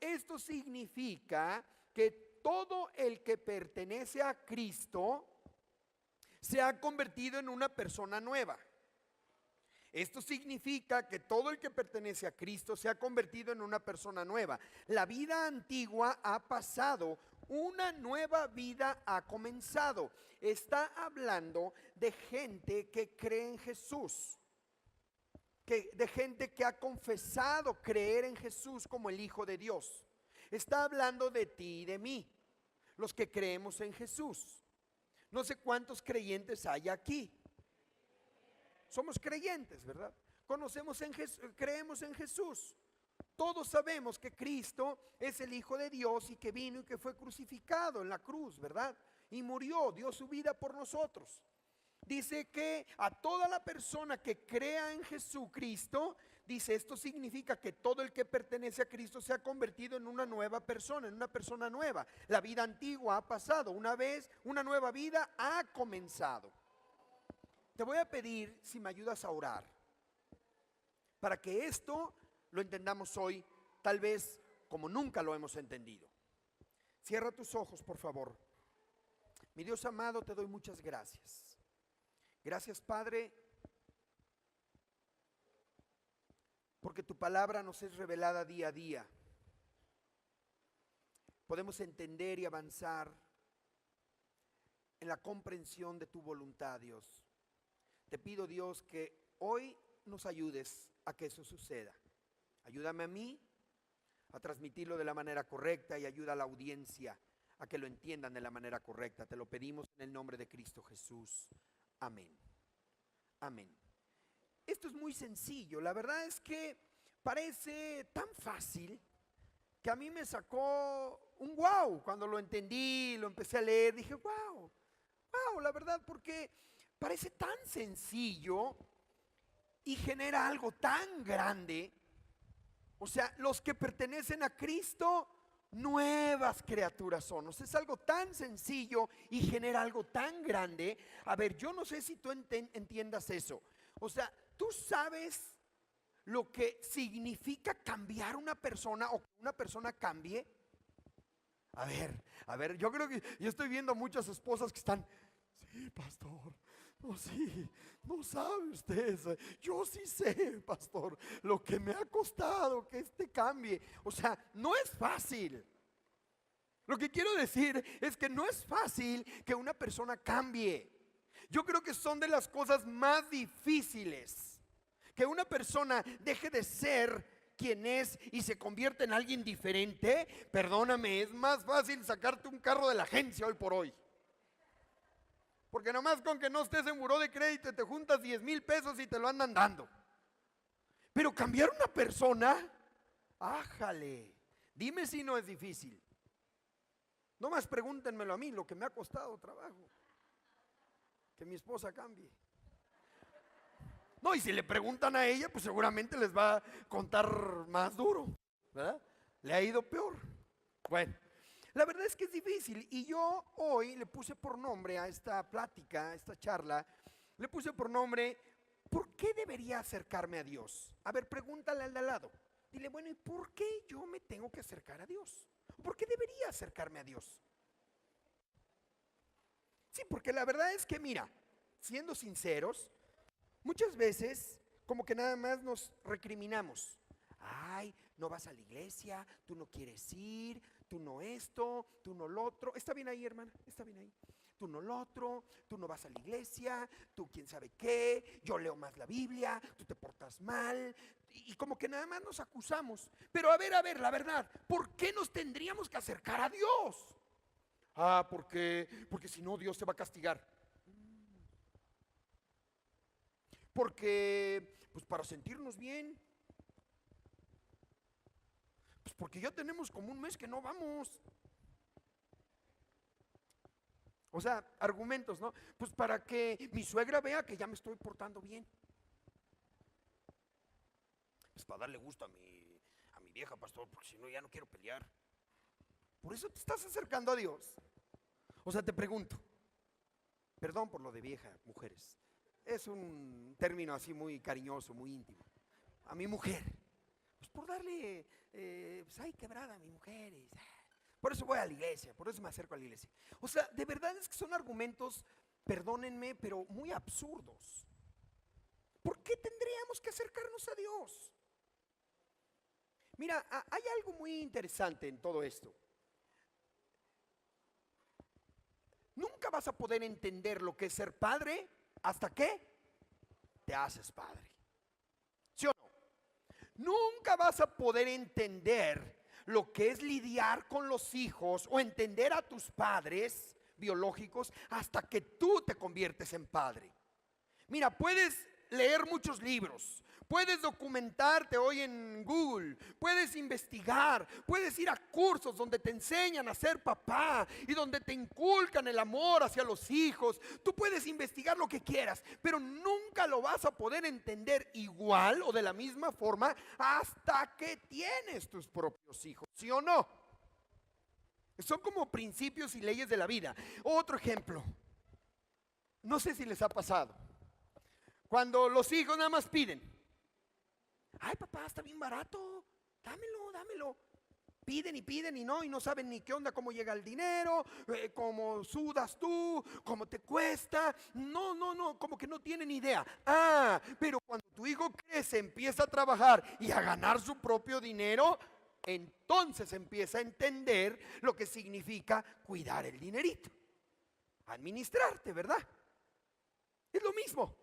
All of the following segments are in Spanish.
esto significa que todo el que pertenece a Cristo se ha convertido en una persona nueva. Esto significa que todo el que pertenece a Cristo se ha convertido en una persona nueva. La vida antigua ha pasado, una nueva vida ha comenzado. Está hablando de gente que cree en Jesús, de gente que ha confesado creer en Jesús como el Hijo de Dios. Está hablando de ti y de mí, los que creemos en Jesús. No sé cuántos creyentes hay aquí. Somos creyentes, ¿verdad? Conocemos en Jesús, creemos en Jesús. Todos sabemos que Cristo es el Hijo de Dios y que vino y que fue crucificado en la cruz, ¿verdad? Y murió, dio su vida por nosotros. Dice que a toda la persona que crea en Jesucristo, dice, esto significa que todo el que pertenece a Cristo se ha convertido en una nueva persona, en una persona nueva. La vida antigua ha pasado, una vez una nueva vida ha comenzado. Te voy a pedir si me ayudas a orar para que esto lo entendamos hoy, tal vez como nunca lo hemos entendido. Cierra tus ojos, por favor. Mi Dios amado, te doy muchas gracias. Gracias, Padre, porque tu palabra nos es revelada día a día. Podemos entender y avanzar en la comprensión de tu voluntad, Dios. Te pido, Dios, que hoy nos ayudes a que eso suceda. Ayúdame a mí a transmitirlo de la manera correcta y ayuda a la audiencia a que lo entiendan de la manera correcta. Te lo pedimos en el nombre de Cristo Jesús. Amén. Amén. Esto es muy sencillo. La verdad es que parece tan fácil que a mí me sacó un wow cuando lo entendí, lo empecé a leer. Dije, wow, la verdad, porque parece tan sencillo y genera algo tan grande. O sea, los que pertenecen a Cristo, nuevas criaturas son. O sea, es algo tan sencillo y genera algo tan grande. A ver, yo no sé si tú entiendas eso. O sea, tú sabes lo que significa cambiar una persona o que una persona cambie. A ver, yo creo que yo estoy viendo muchas esposas que están, sí, pastor, no, sí, no sabe usted, yo sí sé, pastor, lo que me ha costado que cambie. O sea, no es fácil. Lo que quiero decir es que no es fácil que una persona cambie. Yo creo que son de las cosas más difíciles, que una persona deje de ser quien es y se convierte en alguien diferente. Perdóname, es más fácil sacarte un carro de la agencia hoy por hoy. Porque nomás con que no estés en buró de crédito te juntas 10,000 pesos y te lo andan dando. Pero cambiar una persona, ájale, dime si no es difícil. Nomás pregúntenmelo a mí, lo que me ha costado trabajo que mi esposa cambie. No, y si le preguntan a ella, pues seguramente les va a contar más duro, ¿verdad? Le ha ido peor. Bueno, la verdad es que es difícil y yo hoy le puse por nombre a esta plática, a esta charla, le puse por nombre, ¿por qué debería acercarme a Dios? A ver, pregúntale al de al lado. Dile, bueno, ¿y por qué yo me tengo que acercar a Dios? ¿Por qué debería acercarme a Dios? Sí, porque la verdad es que, mira, siendo sinceros, muchas veces como que nada más nos recriminamos. Ay, no vas a la iglesia, tú no quieres ir, tú no esto, tú no lo otro. ¿Está bien ahí, hermana? ¿Está bien ahí? Tú no lo otro, tú no vas a la iglesia, tú quién sabe qué, yo leo más la Biblia, tú te portas mal. Y como que nada más nos acusamos. Pero a ver, la verdad, ¿por qué nos tendríamos que acercar a Dios? Ah, porque si no Dios te va a castigar. Porque, pues para sentirnos bien. Pues porque ya tenemos como un mes que no vamos. O sea, argumentos, ¿no? Pues para que mi suegra vea que ya me estoy portando bien. Pues para darle gusto a mi vieja, pastor, porque si no ya no quiero pelear. Por eso te estás acercando a Dios. O sea, te pregunto, perdón por lo de vieja, mujeres. Es un término así muy cariñoso, muy íntimo. A mi mujer, por darle, pues ay, quebrada a mi mujer. Por eso voy a la iglesia, por eso me acerco a la iglesia. O sea, de verdad es que son argumentos, perdónenme, pero muy absurdos. ¿Por qué tendríamos que acercarnos a Dios? Mira, hay algo muy interesante en todo esto. Nunca vas a poder entender lo que es ser padre hasta que te haces padre. ¿Sí o no? Nunca vas a poder entender lo que es lidiar con los hijos o entender a tus padres biológicos hasta que tú te conviertes en padre. Mira, puedes leer muchos libros, puedes documentarte hoy en Google, puedes investigar, puedes ir a cursos donde te enseñan a ser papá y donde te inculcan el amor hacia los hijos. Tú puedes investigar lo que quieras, pero nunca lo vas a poder entender igual o de la misma forma hasta que tienes tus propios hijos, ¿sí o no? Son como principios y leyes de la vida. Otro ejemplo, no sé si les ha pasado, cuando los hijos nada más piden: ay, papá, está bien barato, dámelo, dámelo. Piden y no saben ni qué onda, cómo llega el dinero, cómo sudas tú, cómo te cuesta. No, como que no tienen idea. Pero cuando tu hijo crece, empieza a trabajar y a ganar su propio dinero, entonces empieza a entender lo que significa cuidar el dinerito, administrarte, ¿verdad? Es lo mismo.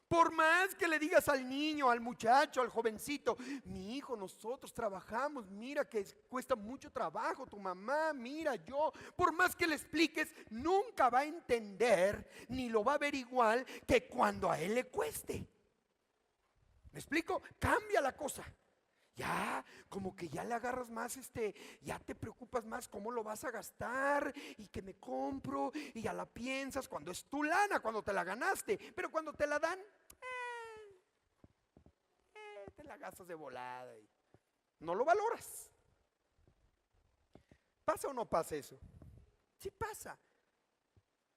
Por más que le digas al niño, al muchacho, al jovencito: mi hijo, nosotros trabajamos, mira que cuesta mucho trabajo tu mamá, mira yo. Por más que le expliques, nunca va a entender ni lo va a ver igual que cuando a él le cueste. ¿Me explico? Cambia la cosa. Ya, como que ya le agarras más, ya te preocupas más cómo lo vas a gastar y que me compro, y ya la piensas cuando es tu lana, cuando te la ganaste. Pero cuando te la dan, te la gastas de volada y no lo valoras. ¿Pasa o no pasa eso? Sí pasa.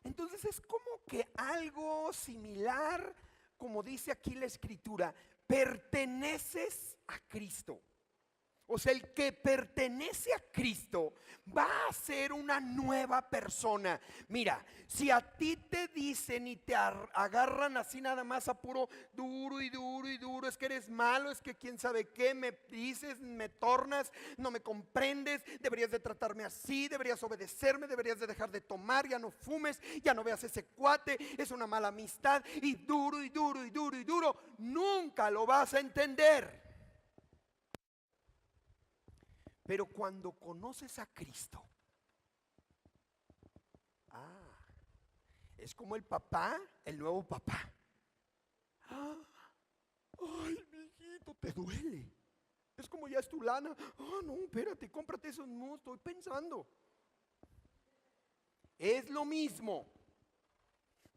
Entonces es como que algo similar, como dice aquí la escritura: perteneces a Cristo. O sea, el que pertenece a Cristo va a ser una nueva persona. Mira, si a ti te dicen y te agarran así nada más a puro duro y duro y duro, es que eres malo, es que quién sabe qué, me dices, me tornas, no me comprendes, deberías de tratarme así, deberías obedecerme, deberías de dejar de tomar, ya no fumes, ya no veas ese cuate, es una mala amistad, y duro y duro y duro y duro, nunca lo vas a entender. Pero cuando conoces a Cristo, es como el papá, el nuevo papá. Ay, mijito, te duele. Es como ya es tu lana. No, espérate, cómprate esos. No, estoy pensando. Es lo mismo.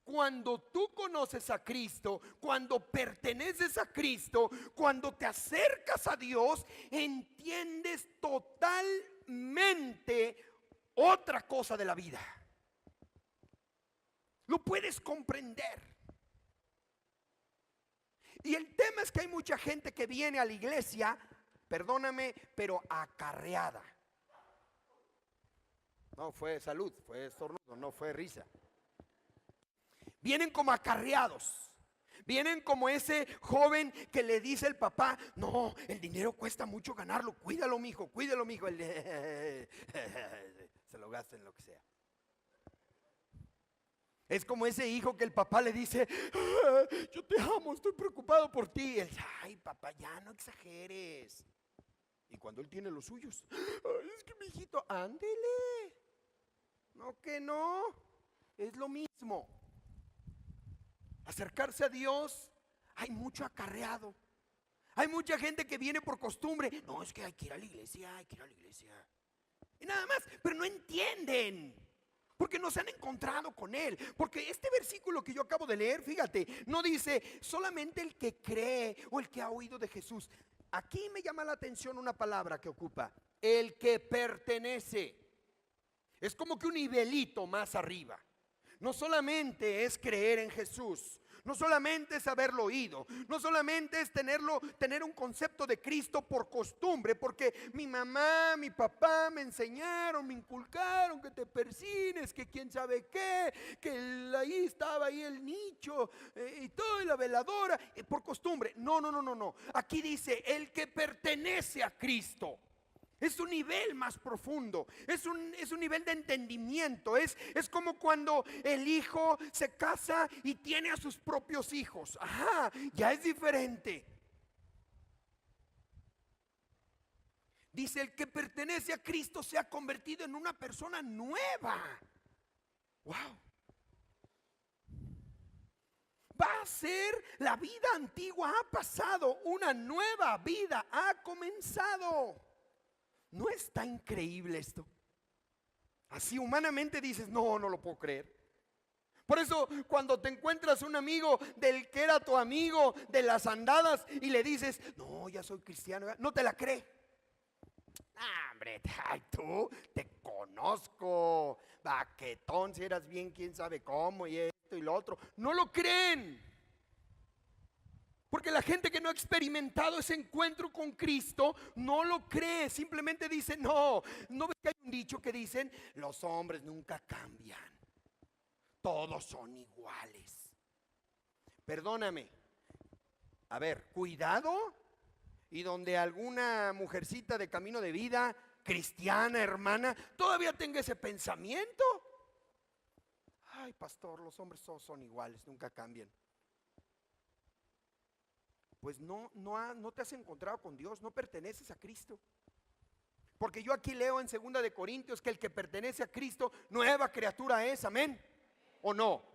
Cuando tú conoces a Cristo, cuando perteneces a Cristo, cuando te acercas a Dios, entiendes totalmente otra cosa de la vida. Lo puedes comprender. Y el tema es que hay mucha gente que viene a la iglesia, perdóname, pero acarreada. No fue salud, fue estornudo, no fue risa. Vienen como acarreados. Vienen como ese joven que le dice el papá: no, el dinero cuesta mucho ganarlo, cuídalo mijo, cuídalo mijo. Se lo gasta en lo que sea. Es como ese hijo que el papá le dice: yo te amo, estoy preocupado por ti. Él: ay papá, ya no exageres. Y cuando él tiene los suyos: es que mi hijito, ándele. No, que no, es lo mismo. Acercarse a Dios, hay mucho acarreado. Hay mucha gente que viene por costumbre. No, es que hay que ir a la iglesia, hay que ir a la iglesia. Y nada más, pero no entienden. Porque no se han encontrado con Él. Porque este versículo que yo acabo de leer, fíjate, no dice solamente el que cree o el que ha oído de Jesús. Aquí me llama la atención una palabra que ocupa: el que pertenece. Es como que un nivelito más arriba. No solamente es creer en Jesús, No solamente es haberlo oído, no solamente es tener un concepto de Cristo por costumbre, porque mi mamá, mi papá me enseñaron, me inculcaron que te persines, que quién sabe qué, que ahí estaba ahí el nicho y todo, y la veladora, por costumbre. No, no, no, no, no. Aquí dice el que pertenece a Cristo. Es un nivel más profundo, es un nivel de entendimiento, es como cuando el hijo se casa y tiene a sus propios hijos. Ajá, ya es diferente. Dice, el que pertenece a Cristo se ha convertido en una persona nueva. Wow. Va a ser, la vida antigua ha pasado, una nueva vida ha comenzado. ¿No está increíble esto? Así humanamente dices, no, no lo puedo creer. Por eso cuando te encuentras un amigo del que era tu amigo de las andadas y le dices, no, ya soy cristiano, no te la cree. Ah, hombre, ay, tú te conozco, baquetón, si eras bien quién sabe cómo y esto y lo otro. No lo creen. Porque la gente que no ha experimentado ese encuentro con Cristo no lo cree, simplemente dice, no ves que hay un dicho que dicen, los hombres nunca cambian, todos son iguales. Perdóname, a ver, cuidado, y donde alguna mujercita de camino de vida, cristiana, hermana, todavía tenga ese pensamiento. Ay, pastor, los hombres todos son iguales, nunca cambian. Pues no te has encontrado con Dios, no perteneces a Cristo. Porque yo aquí leo en 2 de Corintios que el que pertenece a Cristo, nueva criatura es, amén, ¿o no?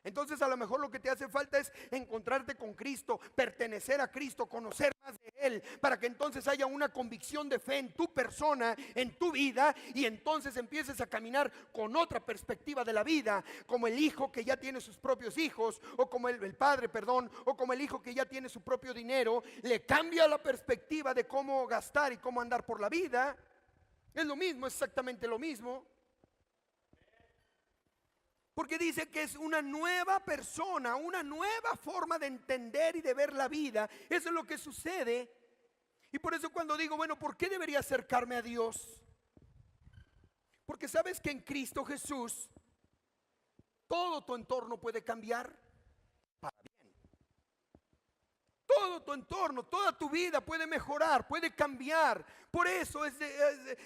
Entonces a lo mejor lo que te hace falta es encontrarte con Cristo, pertenecer a Cristo, conocer más de Él, para que entonces haya una convicción de fe en tu persona, en tu vida, y entonces empieces a caminar con otra perspectiva de la vida, como el hijo que ya tiene sus propios hijos, o como el padre, perdón, o como el hijo que ya tiene su propio dinero, le cambia la perspectiva de cómo gastar y cómo andar por la vida. Es lo mismo, es exactamente lo mismo. Porque dice que es una nueva persona, una nueva forma de entender y de ver la vida. Eso es lo que sucede. Y por eso cuando digo, bueno, ¿por qué debería acercarme a Dios? Porque sabes que en Cristo Jesús todo tu entorno puede cambiar para bien. Todo tu entorno, toda tu vida puede mejorar, puede cambiar. Por eso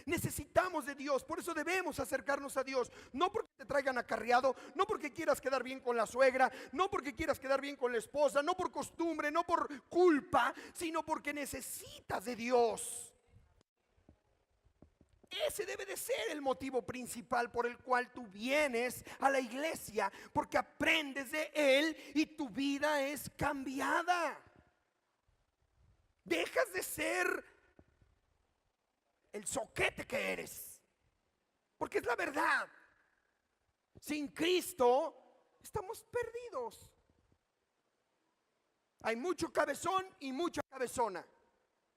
necesitamos de Dios, por eso debemos acercarnos a Dios. No porque te traigan acarreado, no porque quieras quedar bien con la suegra, no porque quieras quedar bien con la esposa, no por costumbre, no por culpa, sino porque necesitas de Dios. Ese debe de ser el motivo principal por el cual tú vienes a la iglesia, porque aprendes de Él y tu vida es cambiada. Dejas de ser el zoquete que eres, porque es la verdad. Sin Cristo estamos perdidos. Hay mucho cabezón y mucha cabezona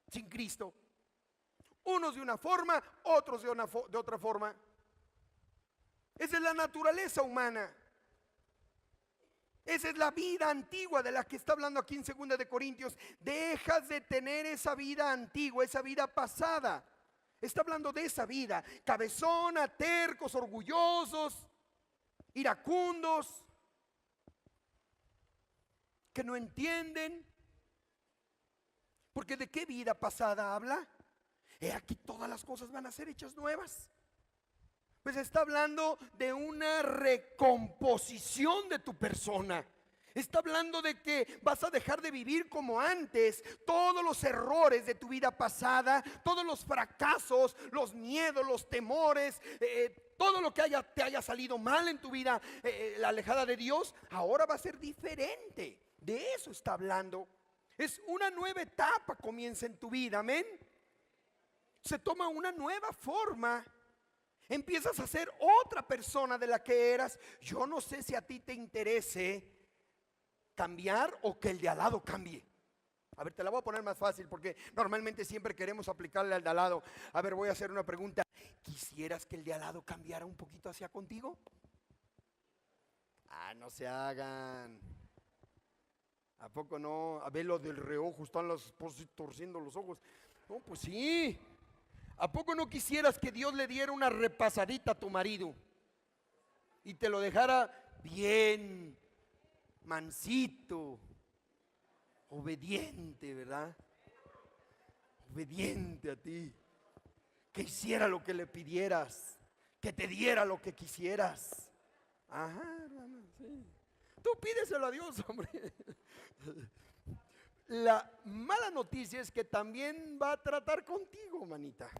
sin Cristo. Unos de una forma, otros de otra forma. Esa es la naturaleza humana. Esa es la vida antigua de la que está hablando aquí en 2 de Corintios. Dejas de tener esa vida antigua, esa vida pasada. Está hablando de esa vida, cabezona, tercos, orgullosos, iracundos, que no entienden. Porque ¿de qué vida pasada habla? Aquí todas las cosas van a ser hechas nuevas. Pues está hablando de una recomposición de tu persona. Está hablando de que vas a dejar de vivir como antes. Todos los errores de tu vida pasada, todos los fracasos, los miedos, los temores, todo lo que te haya salido mal en tu vida, la alejada de Dios, ahora va a ser diferente. De eso está hablando. Es una nueva etapa comienza en tu vida, amén. Se toma una nueva forma. Empiezas a ser otra persona de la que eras. Yo no sé si a ti te interese cambiar o que el de al lado cambie. A ver, te la voy a poner más fácil porque normalmente siempre queremos aplicarle al de al lado. A ver, voy a hacer una pregunta. ¿Quisieras que el de al lado cambiara un poquito hacia contigo? No se hagan. ¿A poco no? A ver lo del reojo, están las esposas torciendo los ojos. No, pues sí. ¿A poco no quisieras que Dios le diera una repasadita a tu marido y te lo dejara bien, mansito, obediente, ¿verdad? Obediente a ti, que hiciera lo que le pidieras, que te diera lo que quisieras. Ajá, hermano, sí. Tú pídeselo a Dios, hombre. La mala noticia es que también va a tratar contigo, manita.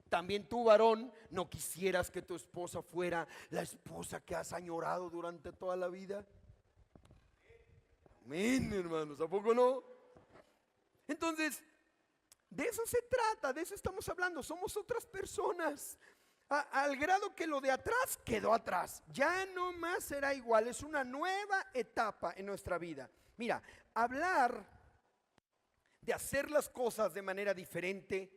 También tú, varón, no quisieras que tu esposa fuera la esposa que has añorado durante toda la vida. Amén, hermanos, ¿a poco no? Entonces, de eso se trata, de eso estamos hablando. Somos otras personas. Al grado que lo de atrás quedó atrás. Ya no más será igual. Es una nueva etapa en nuestra vida. Mira, hablar de hacer las cosas de manera diferente,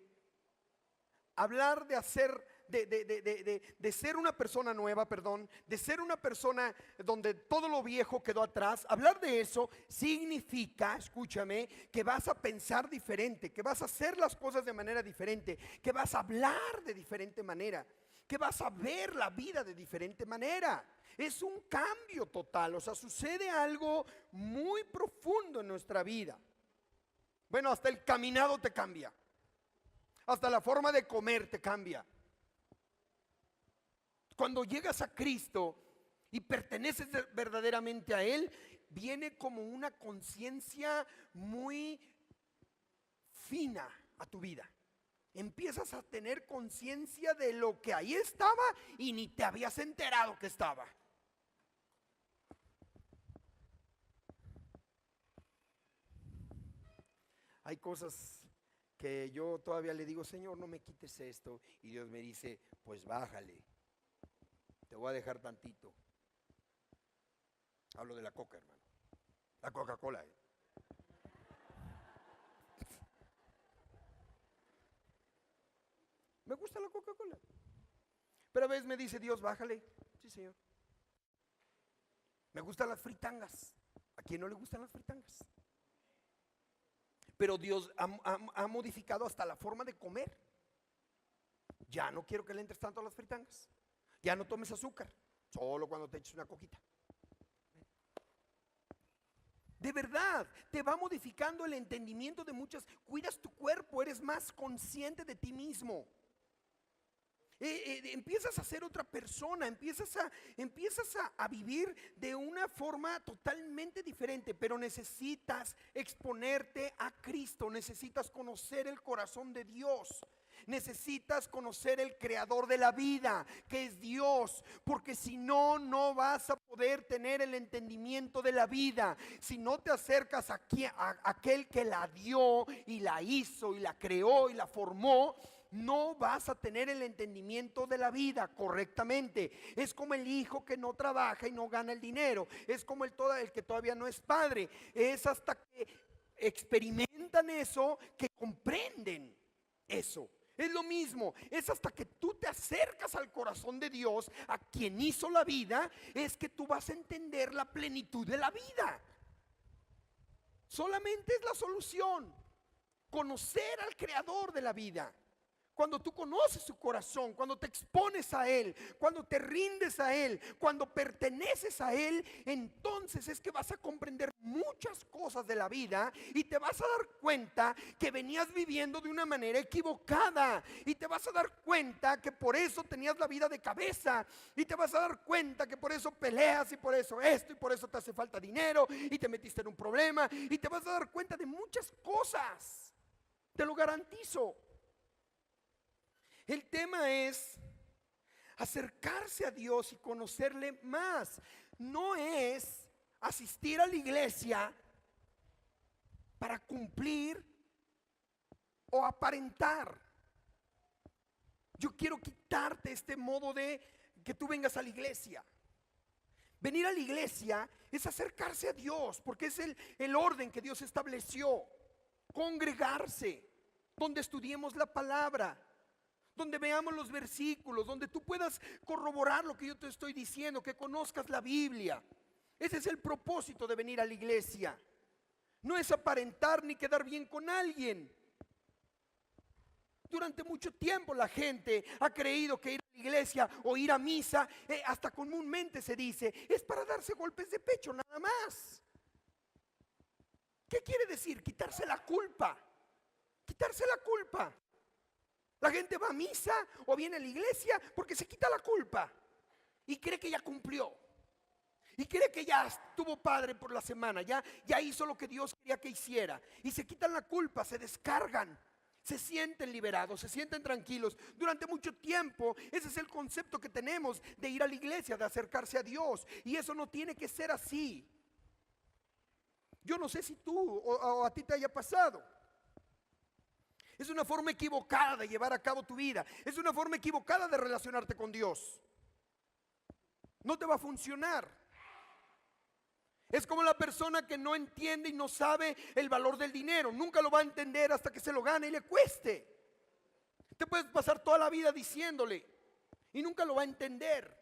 hablar de hacer, de ser una persona nueva, perdón, de ser una persona donde todo lo viejo quedó atrás, hablar de eso significa, escúchame, que vas a pensar diferente, que vas a hacer las cosas de manera diferente, que vas a hablar de diferente manera, que vas a ver la vida de diferente manera. Es un cambio total, o sea, sucede algo muy profundo en nuestra vida. Bueno, hasta el caminado te cambia. Hasta la forma de comer te cambia. Cuando llegas a Cristo y perteneces verdaderamente a Él, viene como una conciencia muy fina a tu vida. Empiezas a tener conciencia de lo que ahí estaba y ni te habías enterado que estaba. Hay cosas que yo todavía le digo, Señor, no me quites esto. Y Dios me dice, pues bájale, te voy a dejar tantito. Hablo de la coca, hermano. La Coca-Cola. Me gusta la Coca-Cola. Pero a veces me dice Dios, bájale. Sí, Señor. Me gustan las fritangas. ¿A quién no le gustan las fritangas? Pero Dios ha modificado hasta la forma de comer. Ya no quiero que le entres tanto a las fritangas. Ya no tomes azúcar, solo cuando te eches una coquita. De verdad, te va modificando el entendimiento de muchas. Cuidas tu cuerpo, eres más consciente de ti mismo. Empiezas a ser otra persona, empiezas a vivir de una forma totalmente diferente, pero necesitas exponerte a Cristo, necesitas conocer el corazón de Dios, necesitas conocer el creador de la vida, que es Dios, porque si no, no vas a poder tener el entendimiento de la vida. Si no te acercas a aquel que la dio y la hizo y la creó y la formó, no vas a tener el entendimiento de la vida correctamente. Es como el hijo que no trabaja y no gana el dinero. Es como el que todavía no es padre. Es hasta que experimentan eso que comprenden eso. Es lo mismo, es hasta que tú te acercas al corazón de Dios, a quien hizo la vida, es que tú vas a entender la plenitud de la vida. Solamente es la solución, conocer al creador de la vida. Cuando tú conoces su corazón, cuando te expones a Él, cuando te rindes a Él, cuando perteneces a Él, entonces es que vas a comprender muchas cosas de la vida y te vas a dar cuenta que venías viviendo de una manera equivocada y te vas a dar cuenta que por eso tenías la vida de cabeza y te vas a dar cuenta que por eso peleas y por eso esto y por eso te hace falta dinero y te metiste en un problema y te vas a dar cuenta de muchas cosas, te lo garantizo. El tema es acercarse a Dios y conocerle más. No es asistir a la iglesia para cumplir o aparentar. Yo quiero quitarte este modo de que tú vengas a la iglesia. Venir a la iglesia es acercarse a Dios, porque es el orden que Dios estableció. Congregarse, donde estudiemos la palabra, donde veamos los versículos, donde tú puedas corroborar lo que yo te estoy diciendo, que conozcas la Biblia. Ese es el propósito de venir a la iglesia. No es aparentar ni quedar bien con alguien. Durante mucho tiempo la gente ha creído que ir a la iglesia o ir a misa, hasta comúnmente se dice, es para darse golpes de pecho nada más. ¿Qué quiere decir? Quitarse la culpa. Quitarse la culpa. La gente va a misa o viene a la iglesia porque se quita la culpa y cree que ya cumplió. Y cree que ya estuvo padre por la semana, ya hizo lo que Dios quería que hiciera. Y se quitan la culpa, se descargan, se sienten liberados, se sienten tranquilos. Durante mucho tiempo, ese es el concepto que tenemos de ir a la iglesia, de acercarse a Dios. Y eso no tiene que ser así. Yo no sé si tú o a ti te haya pasado. Es una forma equivocada de llevar a cabo tu vida. Es una forma equivocada de relacionarte con Dios. No te va a funcionar. Es como la persona que no entiende y no sabe el valor del dinero. Nunca lo va a entender hasta que se lo gane y le cueste. Te puedes pasar toda la vida diciéndole y nunca lo va a entender.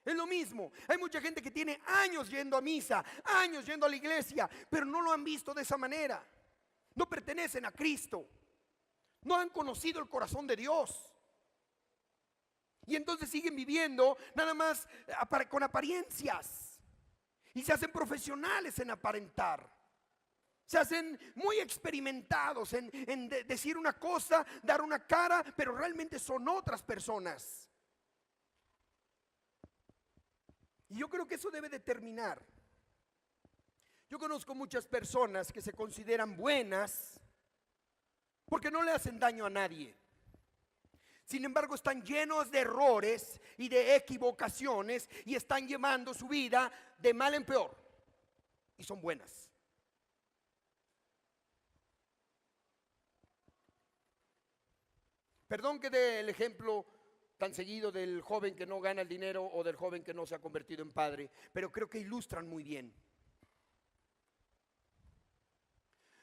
Es lo mismo. Hay mucha gente que tiene años yendo a misa, años yendo a la iglesia, pero no lo han visto de esa manera. No pertenecen a Cristo. No han conocido el corazón de Dios. Y entonces siguen viviendo nada más con apariencias. Y se hacen profesionales en aparentar. Se hacen muy experimentados en decir una cosa, dar una cara, pero realmente son otras personas. Y yo creo que eso debe de terminar. Yo conozco muchas personas que se consideran buenas porque no le hacen daño a nadie. Sin embargo, están llenos de errores y de equivocaciones y están llevando su vida de mal en peor. Y son buenas. Perdón que dé el ejemplo tan seguido del joven que no gana el dinero o del joven que no se ha convertido en padre, pero creo que ilustran muy bien.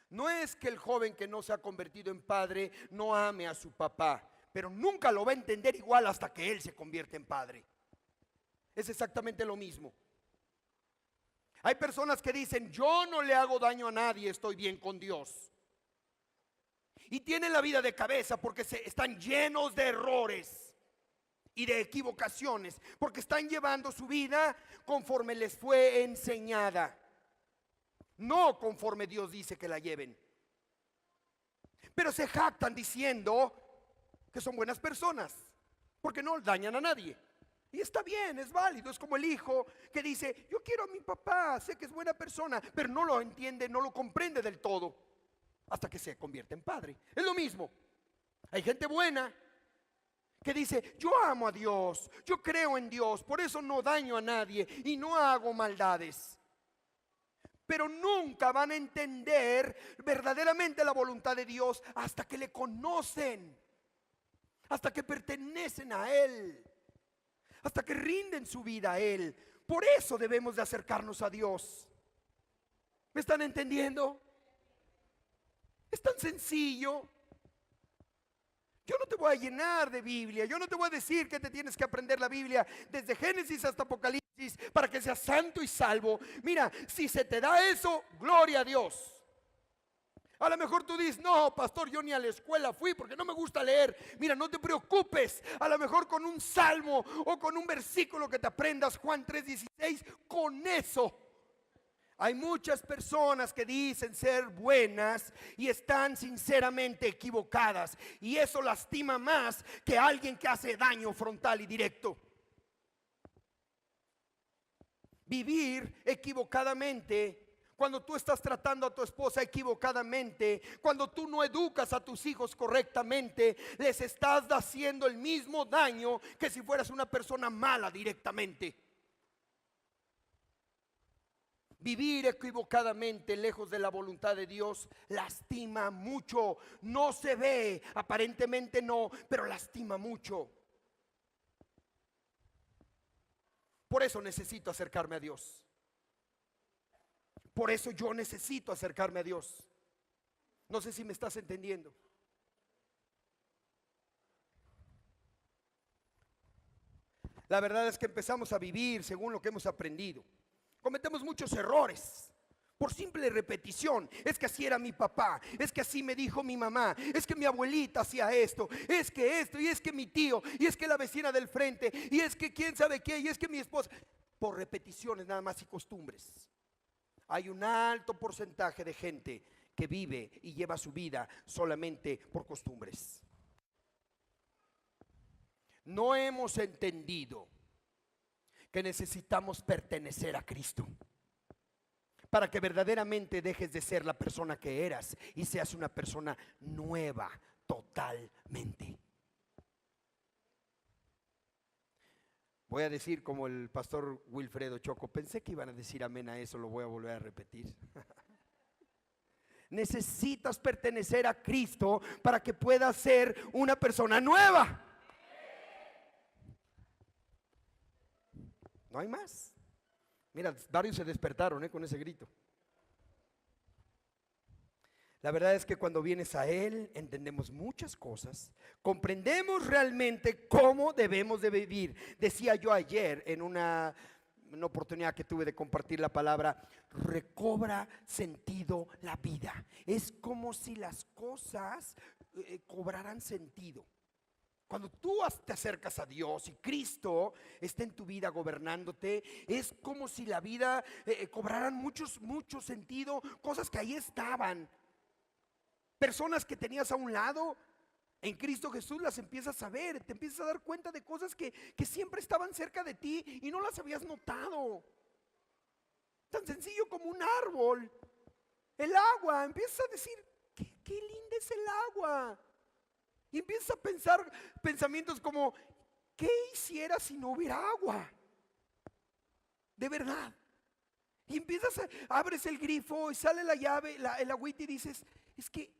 No es que el joven que no se ha convertido en padre no ame a su papá, pero nunca lo va a entender igual hasta que él se convierte en padre. Es exactamente lo mismo. Hay personas que dicen, yo no le hago daño a nadie, estoy bien con Dios. Y tienen la vida de cabeza porque están llenos de errores y de equivocaciones, porque están llevando su vida conforme les fue enseñada, no conforme Dios dice que la lleven. Pero se jactan diciendo que son buenas personas, porque no dañan a nadie. Y está bien, es válido. Es como el hijo que dice, yo quiero a mi papá, sé que es buena persona, pero no lo entiende, no lo comprende del todo, hasta que se convierte en padre. Es lo mismo. Hay gente buena que dice, yo amo a Dios, yo creo en Dios, por eso no daño a nadie y no hago maldades. Pero nunca van a entender verdaderamente la voluntad de Dios hasta que le conocen, hasta que pertenecen a Él, hasta que rinden su vida a Él. Por eso debemos de acercarnos a Dios. ¿Me están entendiendo? Es tan sencillo. Yo no te voy a llenar de Biblia, yo no te voy a decir que te tienes que aprender la Biblia desde Génesis hasta Apocalipsis para que seas santo y salvo. Mira, si se te da eso, gloria a Dios. A lo mejor tú dices, no, pastor, yo ni a la escuela fui porque no me gusta leer. Mira, no te preocupes, a lo mejor con un salmo o con un versículo que te aprendas, Juan 3:16, con eso. Hay muchas personas que dicen ser buenas y están sinceramente equivocadas, y eso lastima más que alguien que hace daño frontal y directo. Vivir equivocadamente, cuando tú estás tratando a tu esposa equivocadamente, cuando tú no educas a tus hijos correctamente, les estás haciendo el mismo daño que si fueras una persona mala directamente. Vivir equivocadamente lejos de la voluntad de Dios lastima mucho. No se ve, aparentemente no, pero lastima mucho. Por eso necesito acercarme a Dios. Por eso yo necesito acercarme a Dios. No sé si me estás entendiendo. La verdad es que empezamos a vivir según lo que hemos aprendido. Cometemos muchos errores por simple repetición. Es que así era mi papá, es que así me dijo mi mamá, es que mi abuelita hacía esto, es que esto, y es que mi tío, y es que la vecina del frente, y es que quién sabe qué, y es que mi esposa. Por repeticiones nada más y costumbres. Hay un alto porcentaje de gente que vive y lleva su vida solamente por costumbres. No hemos entendido que necesitamos pertenecer a Cristo para que verdaderamente dejes de ser la persona que eras y seas una persona nueva totalmente. Voy a decir como el pastor Wilfredo Choco, pensé que iban a decir amén a eso, lo voy a volver a repetir. Necesitas pertenecer a Cristo para que puedas ser una persona nueva. No hay más. Mira, varios se despertaron con ese grito. La verdad es que cuando vienes a Él entendemos muchas cosas, comprendemos realmente cómo debemos de vivir. Decía yo ayer en una oportunidad que tuve de compartir la palabra, recobra sentido la vida. Es como si las cosas cobraran sentido. Cuando tú te acercas a Dios y Cristo está en tu vida gobernándote, es como si la vida cobraran mucho sentido, cosas que ahí estaban. Personas que tenías a un lado, en Cristo Jesús las empiezas a ver, te empiezas a dar cuenta de cosas que siempre estaban cerca de ti y no las habías notado. Tan sencillo como un árbol, el agua, empiezas a decir, qué linda es el agua. Y empiezas a pensar pensamientos como, ¿qué hiciera si no hubiera agua? De verdad. Y empiezas abres el grifo y sale la llave, el agüita y dices, es que,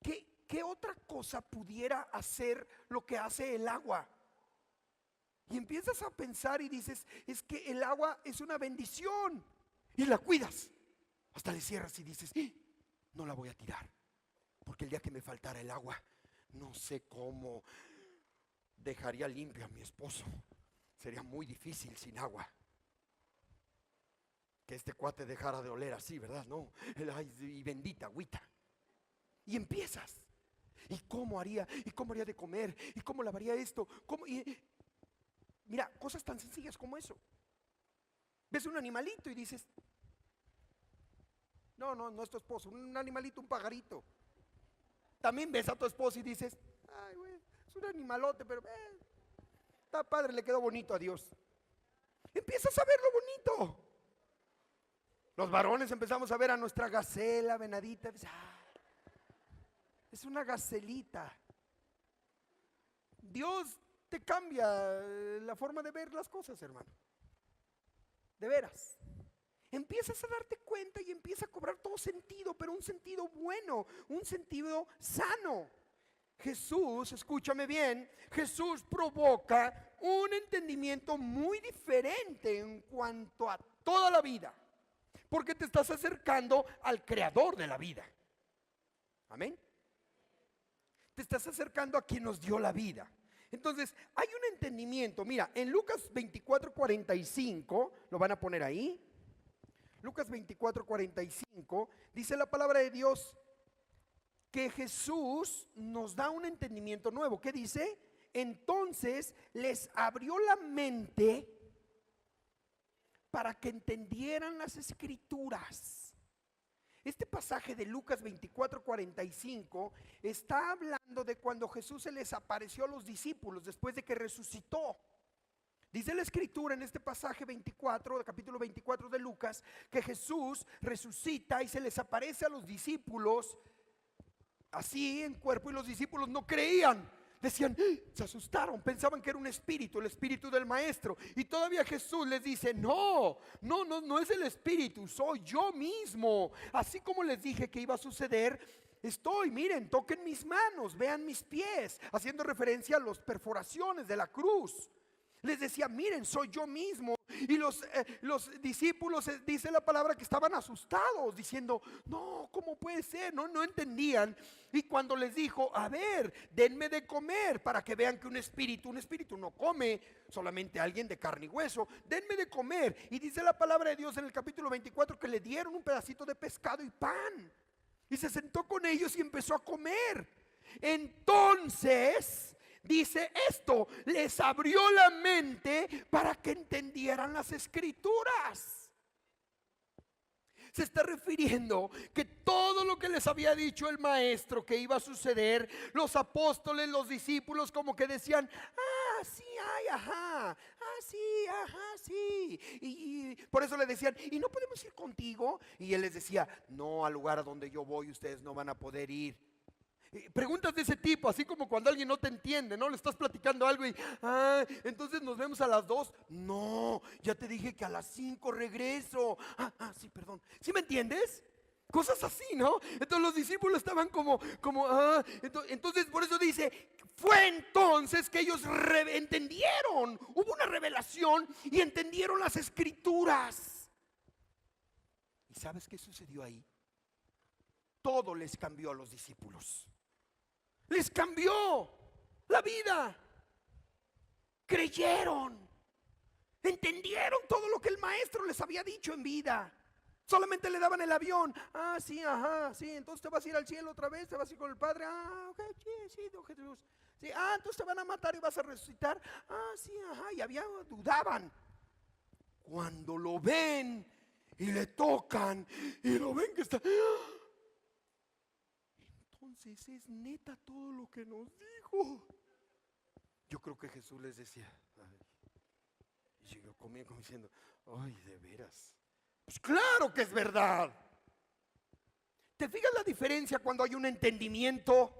¿qué otra cosa pudiera hacer lo que hace el agua? Y empiezas a pensar y dices, es que el agua es una bendición. Y la cuidas. Hasta le cierras y dices, no la voy a tirar. Porque el día que me faltara el agua, no sé cómo dejaría limpio a mi esposo. Sería muy difícil sin agua. Que este cuate dejara de oler así, ¿verdad? No, y bendita agüita. Y empiezas. ¿Y cómo haría? ¿Y cómo haría de comer? ¿Y cómo lavaría esto? Mira, cosas tan sencillas como eso. Ves un animalito y dices, no es tu esposo, un animalito, un pajarito. También ves a tu esposo y dices, ay, güey, es un animalote, pero está padre, le quedó bonito a Dios. Empiezas a ver lo bonito. Los varones empezamos a ver a nuestra gacela, venadita. Es una gacelita. Dios te cambia la forma de ver las cosas, hermano. De veras. Empiezas a darte cuenta y empieza a cobrar todo sentido, pero un sentido bueno, un sentido sano. Jesús, escúchame bien, Jesús provoca un entendimiento muy diferente en cuanto a toda la vida, porque te estás acercando al creador de la vida. Amén. Te estás acercando a quien nos dio la vida. Entonces, hay un entendimiento. Mira, en Lucas 24:45, lo van a poner ahí. Lucas 24:45, dice la palabra de Dios que Jesús nos da un entendimiento nuevo. ¿Qué dice? Entonces les abrió la mente para que entendieran las escrituras. Este pasaje de Lucas 24:45 está hablando de cuando Jesús se les apareció a los discípulos después de que resucitó. Dice la escritura en este pasaje 24, capítulo 24 de Lucas, que Jesús resucita y se les aparece a los discípulos así en cuerpo, y los discípulos no creían. Decían, se asustaron, pensaban que era un espíritu, el espíritu del maestro. Y todavía Jesús les dice, no es el espíritu, soy yo mismo. Así como les dije que iba a suceder, miren, toquen mis manos, vean mis pies, haciendo referencia a las perforaciones de la cruz. Les decía, miren, soy yo mismo. Y los discípulos, dice la palabra, que estaban asustados, diciendo, no, ¿cómo puede ser? No entendían. Y cuando les dijo, a ver, denme de comer, para que vean que un espíritu no come, solamente alguien de carne y hueso, denme de comer. Y dice la palabra de Dios en el capítulo 24 que le dieron un pedacito de pescado y pan. Y se sentó con ellos y empezó a comer. Entonces, dice esto, les abrió la mente para que entendieran las escrituras. Se está refiriendo que todo lo que les había dicho el maestro que iba a suceder, los apóstoles, los discípulos, como que decían, ah, sí, ay, ajá, ah, sí, ajá, sí. Y por eso le decían, ¿y no podemos ir contigo? Y él les decía, no, al lugar a donde yo voy ustedes no van a poder ir. Preguntas de ese tipo, así como cuando alguien no te entiende, ¿no? Le estás platicando algo y, entonces nos vemos a las 2. No, ya te dije que a las 5 regreso. Sí, perdón. ¿Sí me entiendes? Cosas así, ¿no? Entonces los discípulos estaban entonces por eso dice, fue entonces que ellos entendieron, hubo una revelación y entendieron las escrituras. ¿Y sabes qué sucedió ahí? Todo les cambió a los discípulos. Les cambió la vida. Creyeron. Entendieron todo lo que el maestro les había dicho en vida. Solamente le daban el avión. Ah, sí, ajá, sí. Entonces te vas a ir al cielo otra vez. Te vas a ir con el Padre. Ah, ok, sí, don Jesús. Sí, entonces te van a matar y vas a resucitar. Ah, sí, ajá. Y dudaban. Cuando lo ven y le tocan y lo ven que está... Entonces es neta todo lo que nos dijo. Yo creo que Jesús les decía, y llegó conmigo como diciendo, ay, de veras. Pues claro que es verdad. ¿Te fijas la diferencia cuando hay un entendimiento,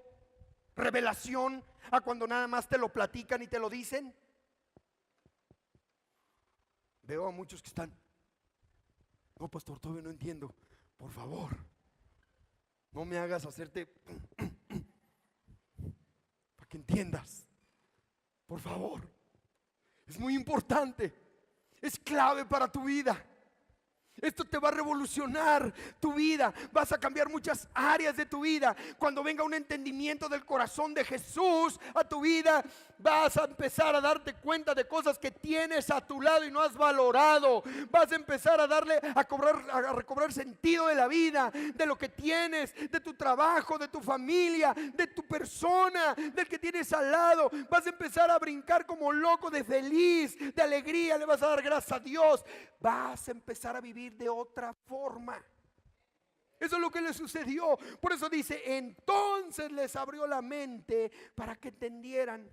revelación, a cuando nada más te lo platican y te lo dicen? Veo a muchos que están, no, pastor, todavía no entiendo. Por favor, no me hagas hacerte para que entiendas. Por favor, es muy importante, es clave para tu vida. Esto te va a revolucionar tu vida. Vas a cambiar muchas áreas de tu vida. Cuando venga un entendimiento del corazón de Jesús a tu vida, vas a empezar a darte cuenta de cosas que tienes a tu lado y no has valorado. Vas a empezar a a recobrar sentido de la vida, de lo que tienes, de tu trabajo, de tu familia, de tu persona, del que tienes al lado. Vas a empezar a brincar como loco de feliz, de alegría. Le vas a dar gracias a Dios. Vas a empezar a vivir de otra forma. Eso es lo que le sucedió. Por eso dice, entonces les abrió la mente para que entendieran.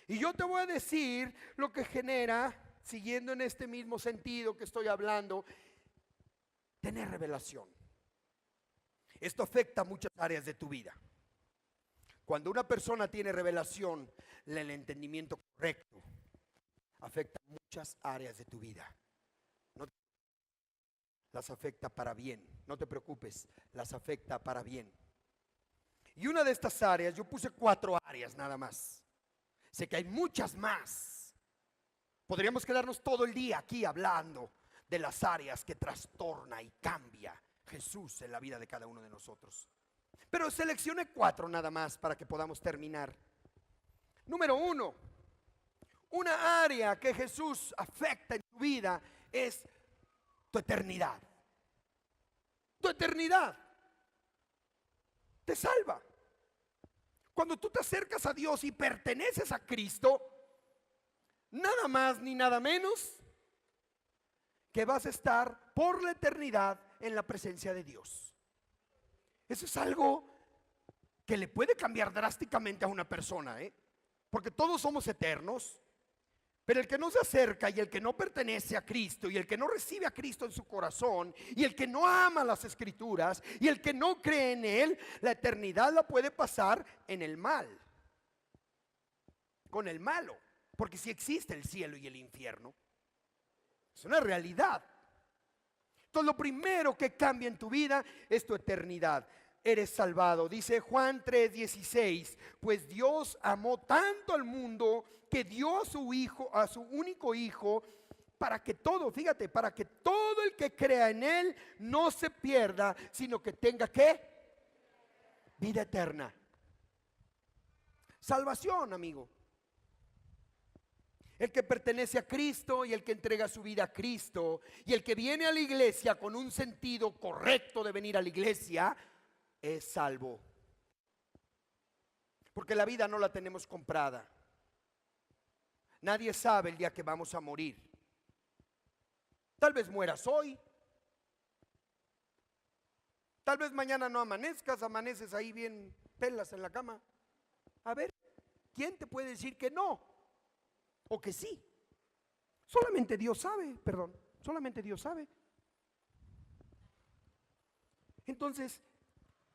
Y yo te voy a decir lo que genera, siguiendo en este mismo sentido que estoy hablando, tener revelación. Esto afecta muchas áreas de tu vida. Cuando una persona tiene revelación, el entendimiento correcto afecta muchas áreas de tu vida. Las afecta para bien. No te preocupes, las afecta para bien. Y una de estas áreas, yo puse 4 áreas nada más. Sé que hay muchas más. Podríamos quedarnos todo el día aquí hablando de las áreas que trastorna y cambia Jesús en la vida de cada uno de nosotros. Pero seleccioné 4 nada más para que podamos terminar. Número 1, una área que Jesús afecta en tu vida es tu eternidad. Tu eternidad te salva. Cuando tú te acercas a Dios y perteneces a Cristo, nada más ni nada menos que vas a estar por la eternidad en la presencia de Dios. Eso es algo que le puede cambiar drásticamente a una persona, porque todos somos eternos. Pero el que no se acerca y el que no pertenece a Cristo y el que no recibe a Cristo en su corazón y el que no ama las Escrituras y el que no cree en Él, la eternidad la puede pasar en el mal, con el malo, porque sí existe el cielo y el infierno. Es una realidad. Entonces lo primero que cambia en tu vida es tu eternidad. Eres salvado. Dice Juan 3:16, pues Dios amó tanto al mundo que dio a su hijo, a su único hijo, para que todo, fíjate, para que todo el que crea en Él no se pierda, sino que tenga ¿qué? Vida eterna. Salvación, amigo. El que pertenece a Cristo y el que entrega su vida a Cristo y el que viene a la iglesia con un sentido correcto de venir a la iglesia es salvo. Porque la vida no la tenemos comprada. Nadie sabe el día que vamos a morir. Tal vez mueras hoy. Tal vez mañana no amanezcas, amaneces ahí bien pelas en la cama. A ver, ¿quién te puede decir que no? O que sí. Solamente Dios sabe, solamente Dios sabe. Entonces,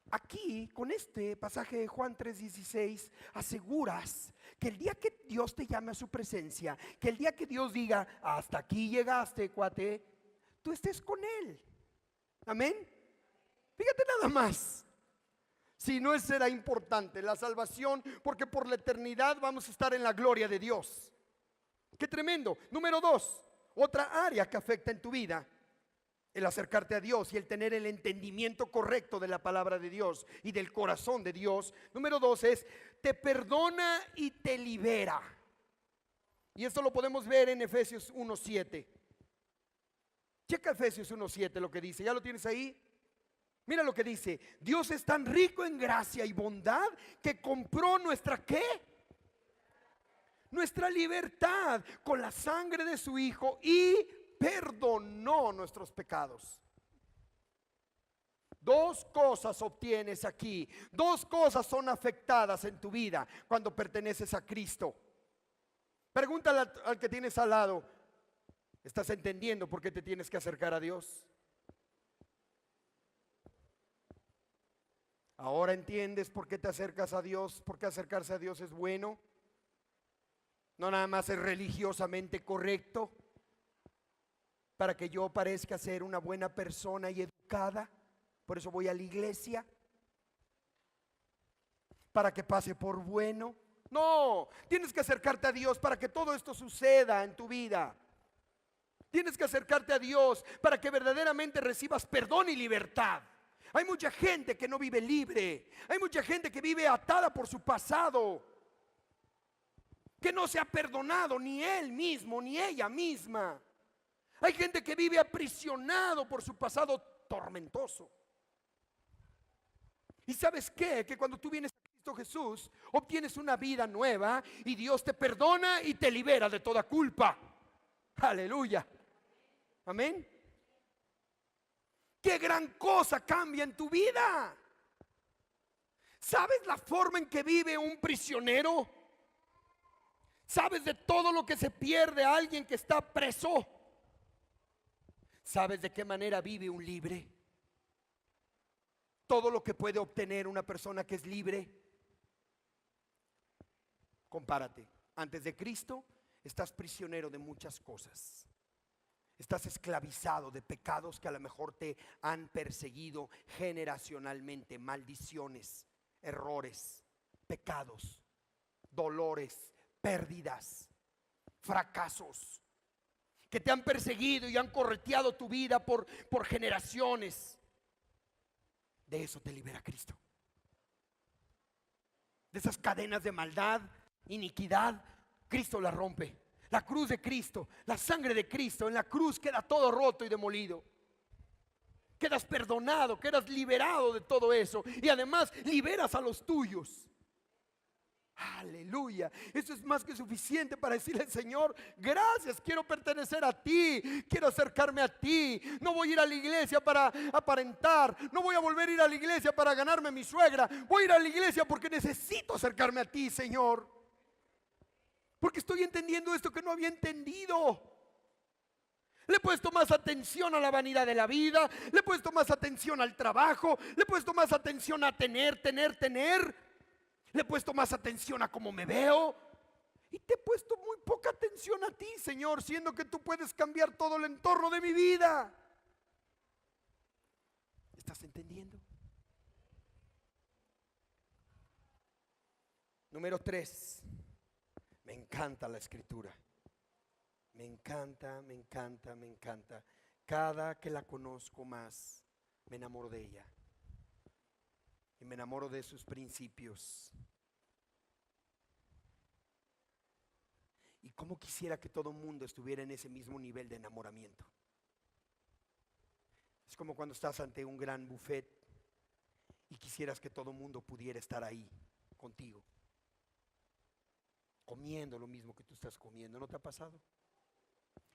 aquí, con este pasaje de Juan 3:16, aseguras que el día que Dios te llame a su presencia, que el día que Dios diga, hasta aquí llegaste, cuate, tú estés con Él. Amén. Fíjate nada más. Si no será importante la salvación, porque por la eternidad vamos a estar en la gloria de Dios. Qué tremendo. Número 2, otra área que afecta en tu vida, el acercarte a Dios y el tener el entendimiento correcto de la palabra de Dios y del corazón de Dios. Número 2 es, te perdona y te libera. Y esto lo podemos ver en Efesios 1:7. Checa Efesios 1:7 lo que dice. ¿Ya lo tienes ahí? Mira lo que dice: Dios es tan rico en gracia y bondad que compró nuestra ¿qué? Nuestra libertad con la sangre de su Hijo y perdonó nuestros pecados. Dos cosas obtienes aquí, dos cosas son afectadas en tu vida cuando perteneces a Cristo. Pregúntale al que tienes al lado: ¿estás entendiendo por qué te tienes que acercar a Dios? ¿Ahora entiendes por qué te acercas a Dios? ¿Por qué acercarse a Dios es bueno? No nada más es religiosamente correcto para que yo parezca ser una buena persona y educada, por eso voy a la iglesia, para que pase por bueno. No, tienes que acercarte a Dios para que todo esto suceda en tu vida. Tienes que acercarte a Dios para que verdaderamente recibas perdón y libertad. Hay mucha gente que no vive libre. Hay mucha gente que vive atada por su pasado, que no se ha perdonado ni él mismo ni ella misma. Hay gente que vive aprisionado por su pasado tormentoso. ¿Y sabes qué? Que cuando tú vienes a Cristo Jesús, obtienes una vida nueva y Dios te perdona y te libera de toda culpa. Aleluya. Amén. ¡Qué gran cosa cambia en tu vida! ¿Sabes la forma en que vive un prisionero? ¿Sabes de todo lo que se pierde a alguien que está preso? ¿Sabes de qué manera vive un libre? Todo lo que puede obtener una persona que es libre. Compárate. Antes de Cristo estás prisionero de muchas cosas. Estás esclavizado de pecados que a lo mejor te han perseguido generacionalmente, maldiciones, errores, pecados, dolores, pérdidas, fracasos, que te han perseguido y han correteado tu vida por generaciones. De eso te libera Cristo. De esas cadenas de maldad, iniquidad, Cristo las rompe. La cruz de Cristo, la sangre de Cristo, en la cruz queda todo roto y demolido. Quedas perdonado, quedas liberado de todo eso. Y además liberas a los tuyos. Aleluya. Eso es más que suficiente para decirle: Señor, gracias, quiero pertenecer a ti, quiero acercarme a ti. No voy a ir a la iglesia para aparentar, no voy a volver a ir a la iglesia para ganarme a mi suegra. Voy a ir a la iglesia porque necesito acercarme a ti, Señor. Porque estoy entendiendo esto que no había entendido. Le he puesto más atención a la vanidad de la vida. Le he puesto más atención al trabajo. Le he puesto más atención a tener. Le he puesto más atención a cómo me veo. Y te he puesto muy poca atención a ti, Señor, siendo que tú puedes cambiar todo el entorno de mi vida. ¿Estás entendiendo? Número 3. Me encanta la escritura. Me encanta, me encanta, me encanta. Cada que la conozco más, me enamoro de ella. Y me enamoro de sus principios. Y cómo quisiera que todo el mundo estuviera en ese mismo nivel de enamoramiento. Es como cuando estás ante un gran buffet y quisieras que todo el mundo pudiera estar ahí contigo, comiendo lo mismo que tú estás comiendo. ¿No te ha pasado?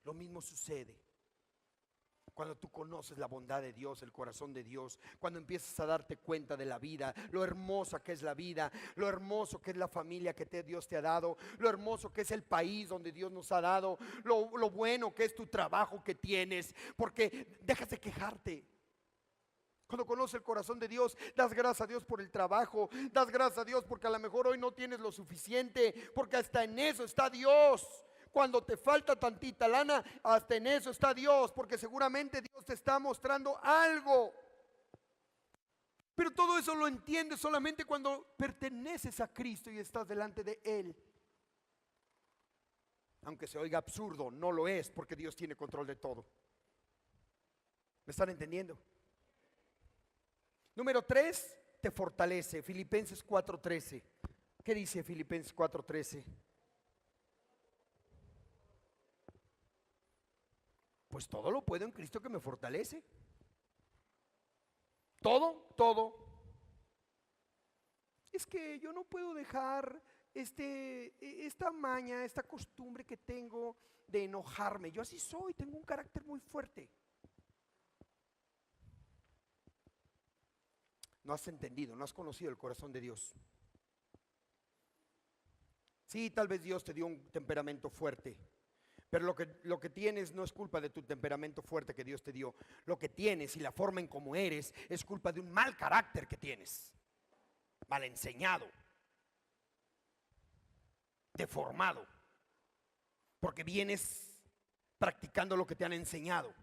Lo mismo sucede cuando tú conoces la bondad de Dios, el corazón de Dios, cuando empiezas a darte cuenta de la vida, lo hermosa que es la vida, lo hermoso que es la familia que Dios te ha dado, lo hermoso que es el país donde Dios nos ha dado, lo bueno que es tu trabajo que tienes, porque dejas de quejarte. Cuando conoces el corazón de Dios, das gracias a Dios por el trabajo, das gracias a Dios porque a lo mejor hoy no tienes lo suficiente, porque hasta en eso está Dios. Cuando te falta tantita lana, hasta en eso está Dios, porque seguramente Dios te está mostrando algo. Pero todo eso lo entiendes solamente cuando perteneces a Cristo y estás delante de Él. Aunque se oiga absurdo, no lo es, porque Dios tiene control de todo. ¿Me están entendiendo? Número 3, te fortalece. Filipenses 4:13. ¿Qué dice Filipenses 4:13? Pues todo lo puedo en Cristo que me fortalece. Todo. Es que yo no puedo dejar esta maña, esta costumbre que tengo de enojarme. Yo así soy, tengo un carácter muy fuerte. No has entendido, no has conocido el corazón de Dios. Sí, tal vez Dios te dio un temperamento fuerte, pero lo que tienes no es culpa de tu temperamento fuerte que Dios te dio. Lo que tienes y la forma en cómo eres es culpa de un mal carácter que tienes, mal enseñado, deformado, porque vienes practicando lo que te han enseñado.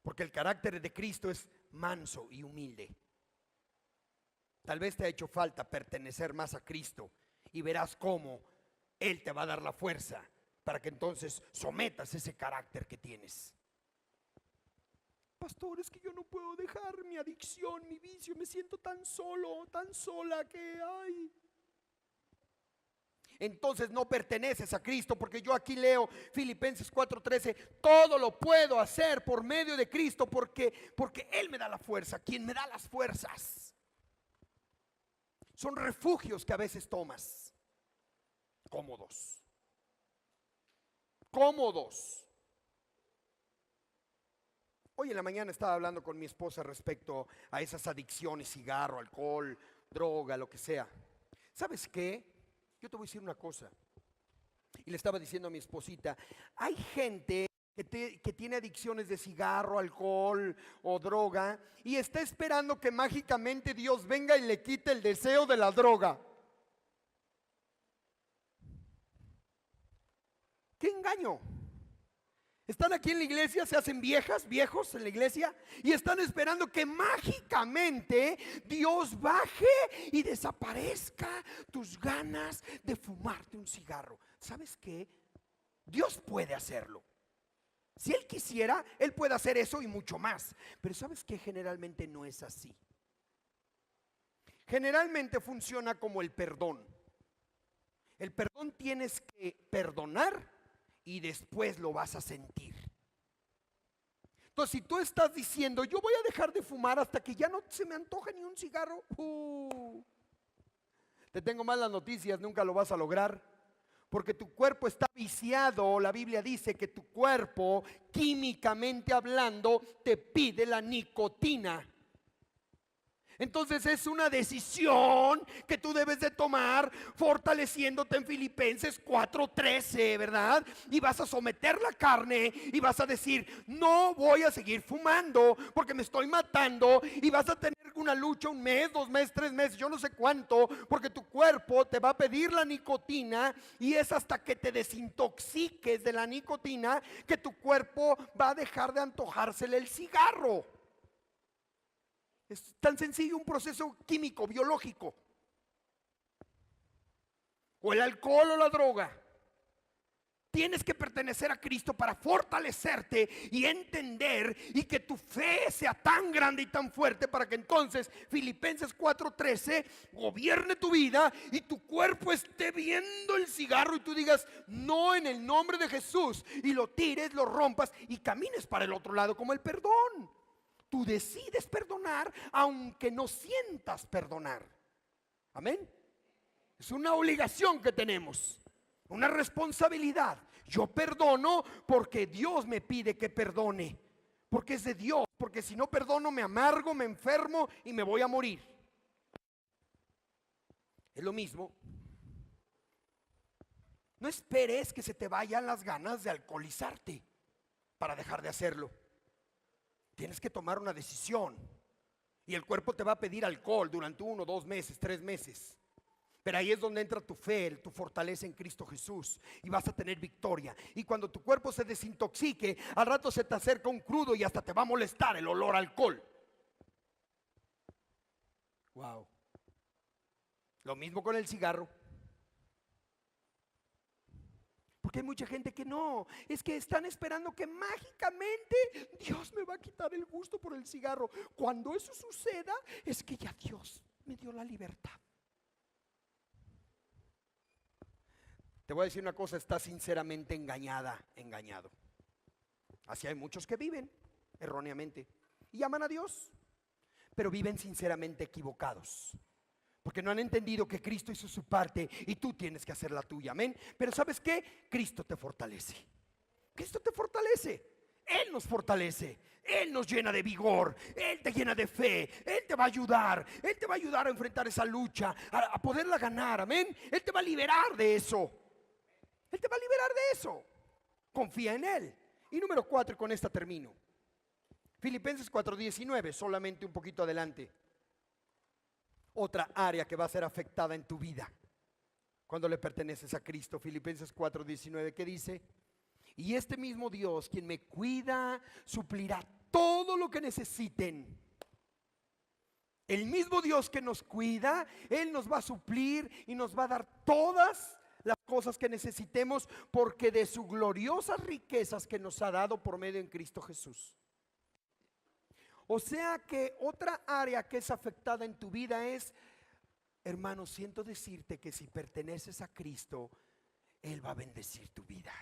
Porque el carácter de Cristo es manso y humilde. Tal vez te ha hecho falta pertenecer más a Cristo y verás cómo Él te va a dar la fuerza para que entonces sometas ese carácter que tienes. Pastor, es que yo no puedo dejar mi adicción, mi vicio, me siento tan solo, tan sola que ay. Entonces no perteneces a Cristo, porque yo aquí leo Filipenses 4:13, todo lo puedo hacer por medio de Cristo, porque Él me da la fuerza, quien me da las fuerzas. Son refugios que a veces tomas, cómodos. Hoy en la mañana estaba hablando con mi esposa respecto a esas adicciones, cigarro, alcohol, droga, lo que sea. ¿Sabes qué? Yo te voy a decir una cosa. Y le estaba diciendo a mi esposita, hay gente que tiene adicciones de cigarro, alcohol o droga y está esperando que mágicamente Dios venga y le quite el deseo de la droga. ¡Qué engaño! Están aquí en la iglesia, se hacen viejos en la iglesia y están esperando que mágicamente Dios baje y desaparezca tus ganas de fumarte un cigarro. ¿Sabes qué? Dios puede hacerlo. Si Él quisiera, Él puede hacer eso y mucho más. Pero ¿sabes qué? Generalmente no es así. Generalmente funciona como el perdón. El perdón tienes que perdonar y después lo vas a sentir. Entonces, si tú estás diciendo, yo voy a dejar de fumar hasta que ya no se me antoje ni un cigarro, te tengo malas noticias, nunca lo vas a lograr. Porque tu cuerpo está viciado. La Biblia dice que tu cuerpo, químicamente hablando, te pide la nicotina. Entonces es una decisión que tú debes de tomar fortaleciéndote en Filipenses 4:13, ¿verdad? Y vas a someter la carne y vas a decir, no voy a seguir fumando porque me estoy matando. Y vas a tener una lucha 1 mes, 2 meses, 3 meses, yo no sé cuánto, porque tu cuerpo te va a pedir la nicotina y es hasta que te desintoxiques de la nicotina que tu cuerpo va a dejar de antojársele el cigarro. Es tan sencillo, un proceso químico, biológico. O el alcohol o la droga tienes que pertenecer a Cristo para fortalecerte y entender y que tu fe sea tan grande y tan fuerte para que entonces Filipenses 4:13 gobierne tu vida y tu cuerpo esté viendo el cigarro y tú digas no en el nombre de Jesús y lo tires, lo rompas y camines para el otro lado como el perdón. Tú decides perdonar aunque no sientas perdonar. Amén. Es una obligación que tenemos, una responsabilidad. Yo perdono porque Dios me pide que perdone, porque es de Dios, porque si no perdono me amargo, me enfermo y me voy a morir. Es lo mismo. No esperes que se te vayan las ganas de alcoholizarte para dejar de hacerlo. Tienes que tomar una decisión y el cuerpo te va a pedir alcohol durante 1, 2 meses, 3 meses. Pero ahí es donde entra tu fe, tu fortaleza en Cristo Jesús y vas a tener victoria. Y cuando tu cuerpo se desintoxique, al rato se te acerca un crudo y hasta te va a molestar el olor a alcohol. Wow. Lo mismo con el cigarro. Porque hay mucha gente que no, es que están esperando que mágicamente Dios me va a quitar el gusto por el cigarro. Cuando eso suceda, es que ya Dios me dio la libertad. Te voy a decir una cosa, estás sinceramente engañado. Así hay muchos que viven erróneamente y aman a Dios, pero viven sinceramente equivocados. Porque no han entendido que Cristo hizo su parte y tú tienes que hacer la tuya, amén. Pero ¿sabes qué? Cristo te fortalece. Cristo te fortalece. Él nos fortalece. Él nos llena de vigor. Él te llena de fe. Él te va a ayudar. Él te va a ayudar a enfrentar esa lucha, a poderla ganar, amén. Él te va a liberar de eso. Él te va a liberar de eso. Confía en Él. Y número 4, y con esta termino. Filipenses 4:19, solamente un poquito adelante. Otra área que va a ser afectada en tu vida cuando le perteneces a Cristo. Filipenses 4:19, ¿qué dice? Y este mismo Dios, quien me cuida, suplirá todo lo que necesiten. El mismo Dios que nos cuida, Él nos va a suplir y nos va a dar todas las cosas que necesitemos, porque de sus gloriosas riquezas que nos ha dado por medio en Cristo Jesús. O sea que otra área que es afectada en tu vida es, hermano, siento decirte que si perteneces a Cristo, Él va a bendecir tu vida.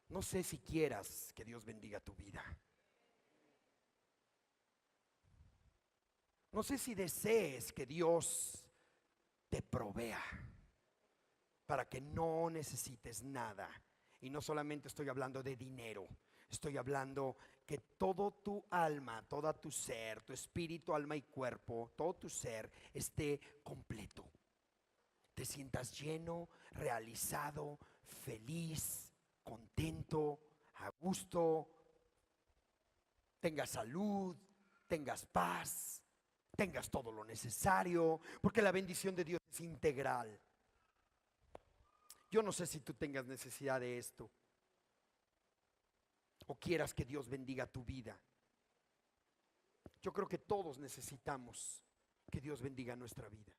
No sé si quieras que Dios bendiga tu vida. No sé si desees que Dios te provea para que no necesites nada. Y no solamente estoy hablando de dinero, estoy hablando que todo tu alma, todo tu ser, tu espíritu, alma y cuerpo, todo tu ser esté completo. Te sientas lleno, realizado, feliz, contento, a gusto, tengas salud, tengas paz, tengas todo lo necesario, porque la bendición de Dios es integral. Yo no sé si tú tengas necesidad de esto o quieras que Dios bendiga tu vida. Yo creo que todos necesitamos que Dios bendiga nuestra vida.